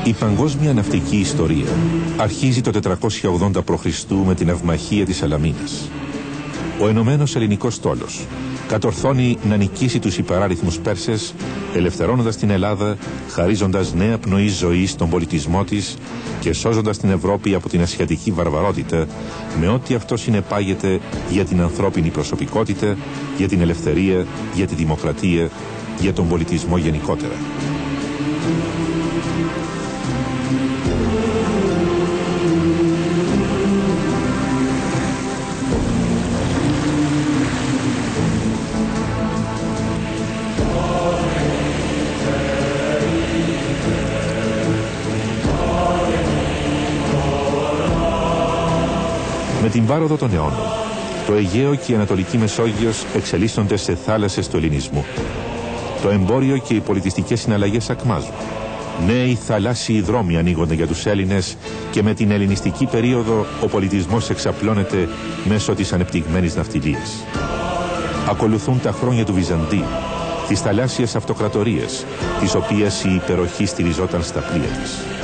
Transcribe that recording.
Η παγκόσμια ναυτική ιστορία αρχίζει το 480 π.Χ. με την αυμαχία της Σαλαμίνας. Ο Ενωμένος Ελληνικός Στόλος κατορθώνει να νικήσει τους υπεράριθμους Πέρσες, ελευθερώνοντας την Ελλάδα, χαρίζοντας νέα πνοή ζωής στον πολιτισμό της και σώζοντας την Ευρώπη από την ασιατική βαρβαρότητα, με ό,τι αυτό συνεπάγεται για την ανθρώπινη προσωπικότητα, για την ελευθερία, για τη δημοκρατία, για τον πολιτισμό γενικότερα. Με την πάροδο των αιώνων, το Αιγαίο και η Ανατολική Μεσόγειος εξελίσσονται σε θάλασσες του ελληνισμού. Το εμπόριο και οι πολιτιστικές συναλλαγές ακμάζουν. Νέοι θαλάσσιοι δρόμοι ανοίγονται για τους Έλληνες και με την ελληνιστική περίοδο ο πολιτισμός εξαπλώνεται μέσω της ανεπτυγμένης ναυτιλίας. Ακολουθούν τα χρόνια του Βυζαντίου, τις θαλάσσιες αυτοκρατορίες, τις οποίες η υπεροχή στηριζόταν στα πλοία της.